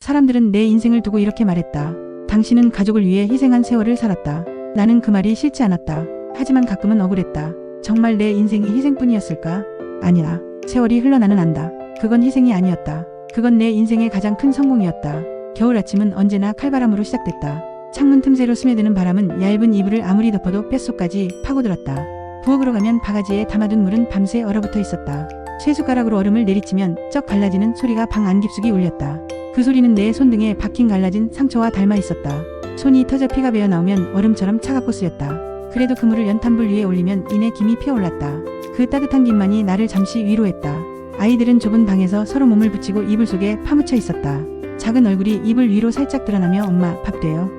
사람들은 내 인생을 두고 이렇게 말했다. 당신은 가족을 위해 희생한 세월을 살았다. 나는 그 말이 싫지 않았다. 하지만 가끔은 억울했다. 정말 내 인생이 희생뿐이었을까? 아니야. 세월이 흘러 나는 안다. 그건 희생이 아니었다. 그건 내 인생의 가장 큰 성공이었다. 겨울 아침은 언제나 칼바람으로 시작됐다. 창문 틈새로 스며드는 바람은 얇은 이불을 아무리 덮어도 뼛속까지 파고들었다. 부엌으로 가면 바가지에 담아둔 물은 밤새 얼어붙어 있었다. 쇠숟가락으로 얼음을 내리치면 쩍 갈라지는 소리가 방 안 깊숙이 울렸다. 그 소리는 내 손등에 박힌 갈라진 상처와 닮아 있었다. 손이 터져 피가 배어 나오면 얼음처럼 차갑고 쓰였다. 그래도 그 물을 연탄불 위에 올리면 이내 김이 피어올랐다. 그 따뜻한 김만이 나를 잠시 위로했다. 아이들은 좁은 방에서 서로 몸을 붙이고 이불 속에 파묻혀 있었다. 작은 얼굴이 이불 위로 살짝 드러나며 엄마 밥 돼요?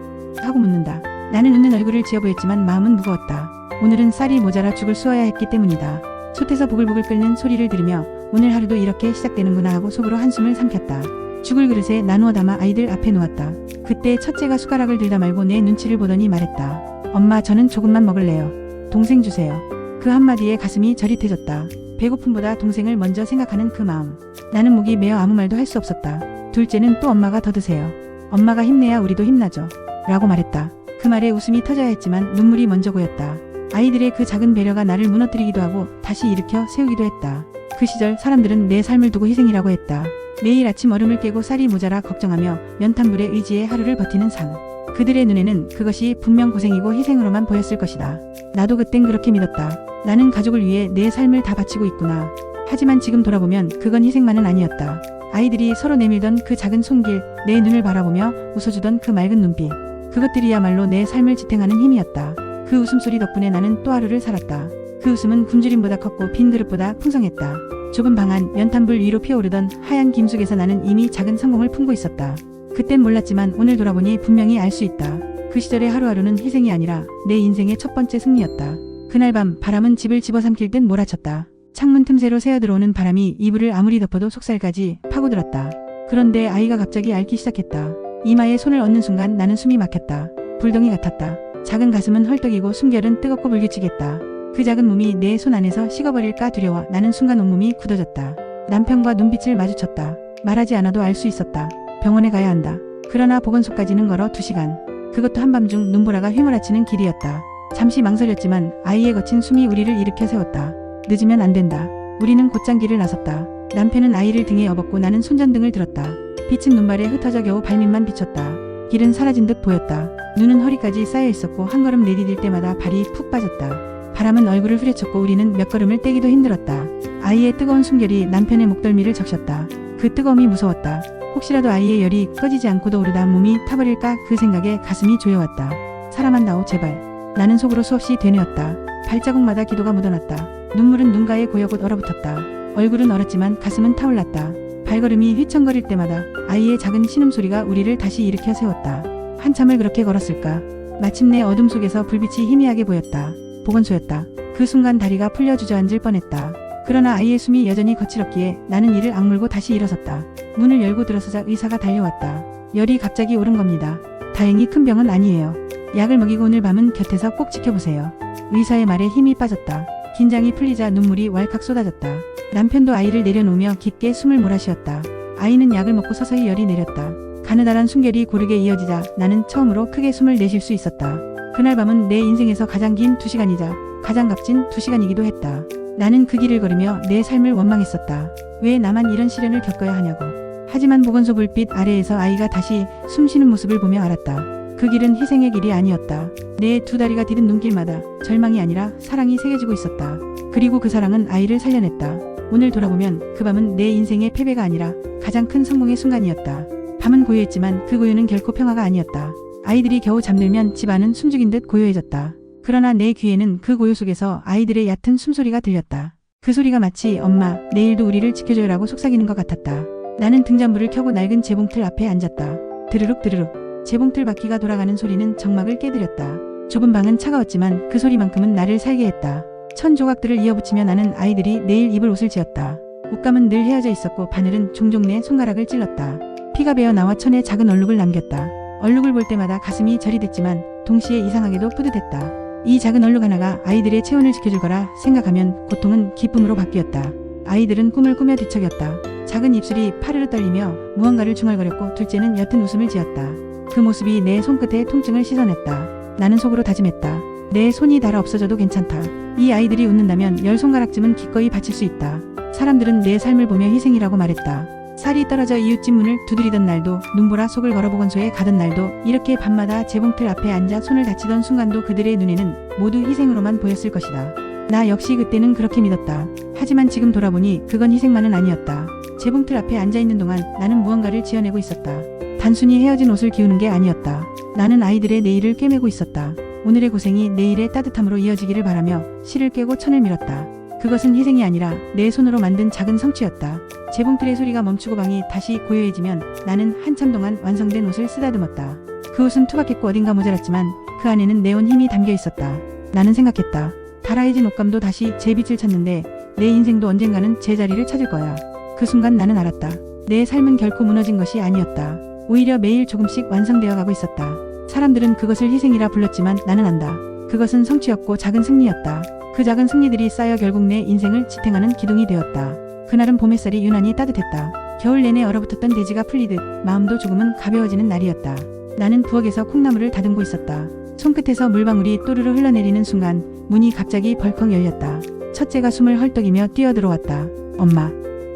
하고 묻는다. 나는 웃는 얼굴을 지어 보였지만 마음은 무거웠다. 오늘은 쌀이 모자라 죽을 쏘아야 했기 때문이다. 솥에서 보글보글 끓는 소리를 들으며 오늘 하루도 이렇게 시작되는구나 하고 속으로 한숨을 삼켰다. 죽을 그릇에 나누어 담아 아이들 앞에 놓았다. 그때 첫째가 숟가락을 들다 말고 내 눈치를 보더니 말했다. 엄마 저는 조금만 먹을래요. 동생 주세요. 그 한마디에 가슴이 저릿해졌다. 배고픔보다 동생을 먼저 생각하는 그 마음. 나는 목이 메어 아무 말도 할 수 없었다. 둘째는 또 엄마가 더 드세요. 엄마가 힘내야 우리도 힘나죠. 라고 말했다. 그 말에 웃음이 터져야 했지만 눈물이 먼저 고였다. 아이들의 그 작은 배려가 나를 무너뜨리기도 하고 다시 일으켜 세우기도 했다. 그 시절 사람들은 내 삶을 두고 희생이라고 했다. 매일 아침 얼음을 깨고 쌀이 모자라 걱정하며 연탄불에 의지해 하루를 버티는 삶. 그들의 눈에는 그것이 분명 고생이고 희생으로만 보였을 것이다. 나도 그땐 그렇게 믿었다. 나는 가족을 위해 내 삶을 다 바치고 있구나. 하지만 지금 돌아보면 그건 희생만은 아니었다. 아이들이 서로 내밀던 그 작은 손길, 내 눈을 바라보며 웃어주던 그 맑은 눈빛. 그것들이야말로 내 삶을 지탱하는 힘이었다. 그 웃음소리 덕분에 나는 또 하루를 살았다. 그 웃음은 굶주림보다 컸고 빈 그릇보다 풍성했다. 좁은 방 안 연탄불 위로 피어오르던 하얀 김 속에서 나는 이미 작은 성공을 품고 있었다. 그땐 몰랐지만 오늘 돌아보니 분명히 알 수 있다. 그 시절의 하루하루는 희생이 아니라 내 인생의 첫 번째 승리였다. 그날 밤 바람은 집을 집어삼킬 듯 몰아쳤다. 창문 틈새로 새어들어오는 바람이 이불을 아무리 덮어도 속살까지 파고들었다. 그런데 아이가 갑자기 앓기 시작했다. 이마에 손을 얹는 순간 나는 숨이 막혔다. 불덩이 같았다. 작은 가슴은 헐떡이고 숨결은 뜨겁고 불규칙했다. 그 작은 몸이 내 손 안에서 식어버릴까 두려워 나는 순간 온몸이 굳어졌다. 남편과 눈빛을 마주쳤다. 말하지 않아도 알 수 있었다. 병원에 가야 한다. 그러나 보건소까지는 걸어 2시간. 그것도 한밤중 눈보라가 휘몰아치는 길이었다. 잠시 망설였지만 아이의 거친 숨이 우리를 일으켜 세웠다. 늦으면 안 된다. 우리는 곧장 길을 나섰다. 남편은 아이를 등에 업었고 나는 손전등을 들었다. 빛은 눈발에 흩어져 겨우 발밑만 비쳤다. 길은 사라진 듯 보였다. 눈은 허리까지 쌓여 있었고 한 걸음 내디딜 때마다 발이 푹 빠졌다. 바람은 얼굴을 후려쳤고 우리는 몇 걸음을 떼기도 힘들었다. 아이의 뜨거운 숨결이 남편의 목덜미를 적셨다. 그 뜨거움이 무서웠다. 혹시라도 아이의 열이 꺼지지 않고도 오르다 몸이 타버릴까 그 생각에 가슴이 조여왔다. 사람만 나오 제발. 나는 속으로 수없이 되뇌었다. 발자국마다 기도가 묻어났다. 눈물은 눈가에 고여 곧 얼어붙었다. 얼굴은 얼었지만 가슴은 타올랐다. 발걸음이 휘청거릴 때마다 아이의 작은 신음소리가 우리를 다시 일으켜 세웠다. 한참을 그렇게 걸었을까. 마침내 어둠 속에서 불빛이 희미하게 보였다. 보건소였다. 그 순간 다리가 풀려 주저앉을 뻔했다. 그러나 아이의 숨이 여전히 거칠었기에 나는 이를 악물고 다시 일어섰다. 문을 열고 들어서자 의사가 달려왔다. 열이 갑자기 오른 겁니다. 다행히 큰 병은 아니에요. 약을 먹이고 오늘 밤은 곁에서 꼭 지켜보세요. 의사의 말에 힘이 빠졌다. 긴장이 풀리자 눈물이 왈칵 쏟아졌다. 남편도 아이를 내려놓으며 깊게 숨을 몰아쉬었다. 아이는 약을 먹고 서서히 열이 내렸다. 가느다란 숨결이 고르게 이어지자 나는 처음으로 크게 숨을 내쉴 수 있었다. 그날 밤은 내 인생에서 가장 긴 2시간이자 가장 값진 2시간이기도 했다. 나는 그 길을 걸으며 내 삶을 원망했었다. 왜 나만 이런 시련을 겪어야 하냐고. 하지만 보건소 불빛 아래에서 아이가 다시 숨쉬는 모습을 보며 알았다. 그 길은 희생의 길이 아니었다. 내 두 다리가 디든 눈길마다 절망이 아니라 사랑이 새겨지고 있었다. 그리고 그 사랑은 아이를 살려냈다. 오늘 돌아보면 그 밤은 내 인생의 패배가 아니라 가장 큰 성공의 순간이었다. 밤은 고요했지만 그 고요는 결코 평화가 아니었다. 아이들이 겨우 잠들면 집안은 숨죽인 듯 고요해졌다. 그러나 내 귀에는 그 고요 속에서 아이들의 얕은 숨소리가 들렸다. 그 소리가 마치 엄마, 내일도 우리를 지켜줘요라고 속삭이는 것 같았다. 나는 등잔불을 켜고 낡은 재봉틀 앞에 앉았다. 드르륵 드르륵. 재봉틀 바퀴가 돌아가는 소리는 정막을 깨뜨렸다. 좁은 방은 차가웠지만 그 소리만큼은 나를 살게 했다. 천 조각들을 이어붙이며 나는 아이들이 내일 입을 옷을 지었다. 옷감은 늘 헤어져 있었고 바늘은 종종 내 손가락을 찔렀다. 피가 배어 나와 천에 작은 얼룩을 남겼다. 얼룩을 볼 때마다 가슴이 저리댔지만 동시에 이상하게도 뿌듯했다. 이 작은 얼룩 하나가 아이들의 체온을 지켜줄 거라 생각하면 고통은 기쁨으로 바뀌었다. 아이들은 꿈을 꾸며 뒤척였다. 작은 입술이 파르르 떨리며 무언가를 중얼거렸고 둘째는 옅은 웃음을 지었다. 그 모습이 내 손끝에 통증을 씻어냈다. 나는 속으로 다짐했다. 내 손이 닳아 없어져도 괜찮다. 이 아이들이 웃는다면 10손가락쯤은 기꺼이 바칠 수 있다. 사람들은 내 삶을 보며 희생이라고 말했다. 살이 떨어져 이웃집 문을 두드리던 날도, 눈보라 속을 걸어보건소에 가던 날도, 이렇게 밤마다 재봉틀 앞에 앉아 손을 다치던 순간도 그들의 눈에는 모두 희생으로만 보였을 것이다. 나 역시 그때는 그렇게 믿었다. 하지만 지금 돌아보니 그건 희생만은 아니었다. 재봉틀 앞에 앉아있는 동안 나는 무언가를 지어내고 있었다. 단순히 헤어진 옷을 기우는 게 아니었다. 나는 아이들의 내일을 꿰매고 있었다. 오늘의 고생이 내일의 따뜻함으로 이어지기를 바라며 실을 꿰고 천을 밀었다. 그것은 희생이 아니라 내 손으로 만든 작은 성취였다. 재봉틀의 소리가 멈추고 방이 다시 고요해지면 나는 한참 동안 완성된 옷을 쓰다듬었다. 그 옷은 투박했고 어딘가 모자랐지만 그 안에는 내 온 힘이 담겨 있었다. 나는 생각했다. 달아해진 옷감도 다시 제 빛을 찾는데 내 인생도 언젠가는 제자리를 찾을 거야. 그 순간 나는 알았다. 내 삶은 결코 무너진 것이 아니었다. 오히려 매일 조금씩 완성되어 가고 있었다. 사람들은 그것을 희생이라 불렀지만 나는 안다. 그것은 성취였고 작은 승리였다. 그 작은 승리들이 쌓여 결국 내 인생을 지탱하는 기둥이 되었다. 그날은 봄 햇살이 유난히 따뜻했다. 겨울 내내 얼어붙었던 대지가 풀리듯 마음도 조금은 가벼워지는 날이었다. 나는 부엌에서 콩나물을 다듬고 있었다. 손끝에서 물방울이 또르르 흘러내리는 순간 문이 갑자기 벌컥 열렸다. 첫째가 숨을 헐떡이며 뛰어들어왔다. 엄마,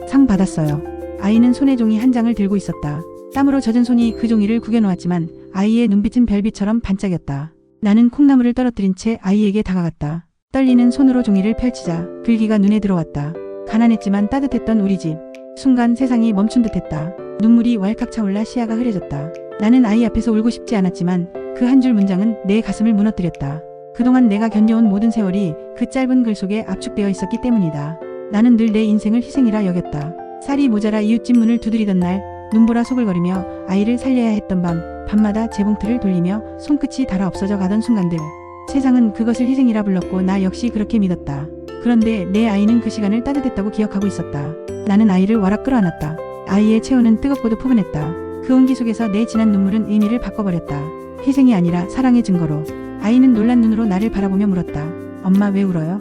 상 받았어요. 아이는 손에 종이 한 장을 들고 있었다. 땀으로 젖은 손이 그 종이를 구겨놓았지만 아이의 눈빛은 별빛처럼 반짝였다. 나는 콩나물을 떨어뜨린 채 아이에게 다가갔다. 떨리는 손으로 종이를 펼치자 글귀가 눈에 들어왔다. 가난했지만 따뜻했던 우리 집. 순간 세상이 멈춘 듯했다. 눈물이 왈칵 차올라 시야가 흐려졌다. 나는 아이 앞에서 울고 싶지 않았지만 그 한 줄 문장은 내 가슴을 무너뜨렸다. 그동안 내가 견뎌온 모든 세월이 그 짧은 글 속에 압축되어 있었기 때문이다. 나는 늘 내 인생을 희생이라 여겼다. 쌀이 모자라 이웃집 문을 두드리던 날, 눈보라 소글거리며 아이를 살려야 했던 밤, 밤마다 재봉틀을 돌리며 손끝이 닳아 없어져 가던 순간들. 세상은 그것을 희생이라 불렀고 나 역시 그렇게 믿었다. 그런데 내 아이는 그 시간을 따뜻했다고 기억하고 있었다. 나는 아이를 와락 끌어안았다. 아이의 체온은 뜨겁고도 푸근했다. 그 온기 속에서 내 진한 눈물은 의미를 바꿔버렸다. 희생이 아니라 사랑의 증거로. 아이는 놀란 눈으로 나를 바라보며 물었다. 엄마 왜 울어요?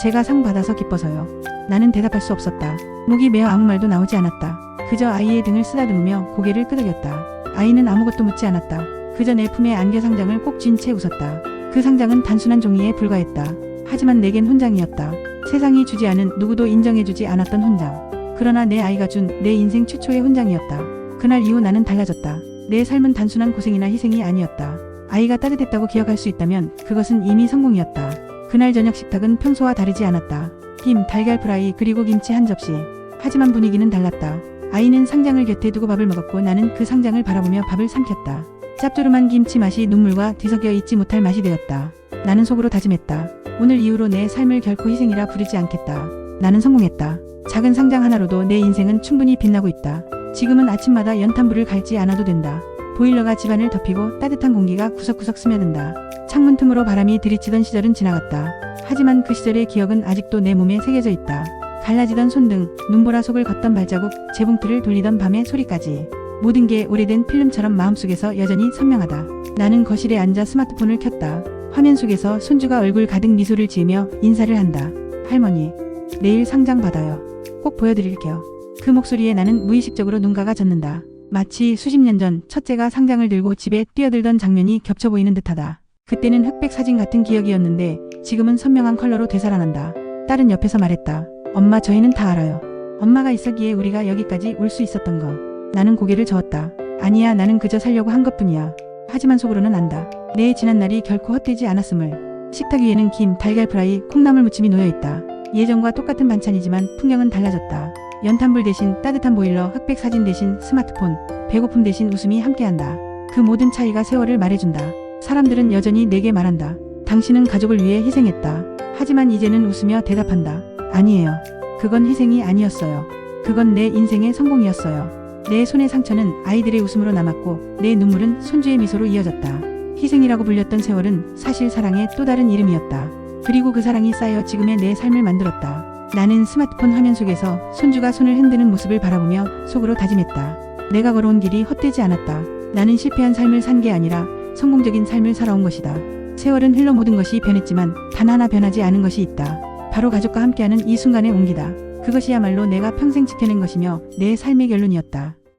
제가 상 받아서 기뻐서요. 나는 대답할 수 없었다. 목이 메어 아무 말도 나오지 않았다. 그저 아이의 등을 쓰다듬으며 고개를 끄덕였다. 아이는 아무것도 묻지 않았다. 그저 내 품에 안겨 상장을 꼭 쥔 채 웃었다. 그 상장은 단순한 종이에 불과했다. 하지만 내겐 훈장이었다. 세상이 주지 않은, 누구도 인정해주지 않았던 훈장. 그러나 내 아이가 준 내 인생 최초의 훈장이었다. 그날 이후 나는 달라졌다. 내 삶은 단순한 고생이나 희생이 아니었다. 아이가 따뜻했다고 기억할 수 있다면 그것은 이미 성공이었다. 그날 저녁 식탁은 평소와 다르지 않았다. 김, 달걀 프라이, 그리고 김치 한 접시. 하지만 분위기는 달랐다. 아이는 상장을 곁에 두고 밥을 먹었고 나는 그 상장을 바라보며 밥을 삼켰다. 짭조름한 김치 맛이 눈물과 뒤섞여 잊지 못할 맛이 되었다. 나는 속으로 다짐했다. 오늘 이후로 내 삶을 결코 희생이라 부르지 않겠다. 나는 성공했다. 작은 상장 하나로도 내 인생은 충분히 빛나고 있다. 지금은 아침마다 연탄불을 갈지 않아도 된다. 보일러가 집안을 덮이고 따뜻한 공기가 구석구석 스며든다. 창문 틈으로 바람이 들이치던 시절은 지나갔다. 하지만 그 시절의 기억은 아직도 내 몸에 새겨져 있다. 갈라지던 손등, 눈보라 속을 걷던 발자국, 재봉틀을 돌리던 밤의 소리까지. 모든 게 오래된 필름처럼 마음속에서 여전히 선명하다. 나는 거실에 앉아 스마트폰을 켰다. 화면 속에서 손주가 얼굴 가득 미소를 지으며 인사를 한다. 할머니, 내일 상장 받아요. 꼭 보여드릴게요. 그 목소리에 나는 무의식적으로 눈가가 젖는다. 마치 수십 년 전 첫째가 상장을 들고 집에 뛰어들던 장면이 겹쳐 보이는 듯하다. 그때는 흑백 사진 같은 기억이었는데 지금은 선명한 컬러로 되살아난다. 딸은 옆에서 말했다. 엄마, 저희는 다 알아요. 엄마가 있었기에 우리가 여기까지 올 수 있었던 거. 나는 고개를 저었다. 아니야, 나는 그저 살려고 한 것뿐이야. 하지만 속으로는 안다. 내 지난날이 결코 헛되지 않았음을. 식탁 위에는 김, 달걀 프라이, 콩나물 무침이 놓여있다. 예전과 똑같은 반찬이지만 풍경은 달라졌다. 연탄불 대신 따뜻한 보일러, 흑백 사진 대신 스마트폰, 배고픔 대신 웃음이 함께한다. 그 모든 차이가 세월을 말해준다. 사람들은 여전히 내게 말한다. 당신은 가족을 위해 희생했다. 하지만 이제는 웃으며 대답한다. 아니에요. 그건 희생이 아니었어요. 그건 내 인생의 성공이었어요. 내 손의 상처는 아이들의 웃음으로 남았고 내 눈물은 손주의 미소로 이어졌다. 희생이라고 불렸던 세월은 사실 사랑의 또 다른 이름이었다. 그리고 그 사랑이 쌓여 지금의 내 삶을 만들었다. 나는 스마트폰 화면 속에서 손주가 손을 흔드는 모습을 바라보며 속으로 다짐했다. 내가 걸어온 길이 헛되지 않았다. 나는 실패한 삶을 산 게 아니라 성공적인 삶을 살아온 것이다. 세월은 흘러 모든 것이 변했지만 단 하나 변하지 않은 것이 있다. 바로 가족과 함께하는 이 순간의 온기다. 그것이야말로 내가 평생 지켜낸 것이며 내 삶의 결론이었다.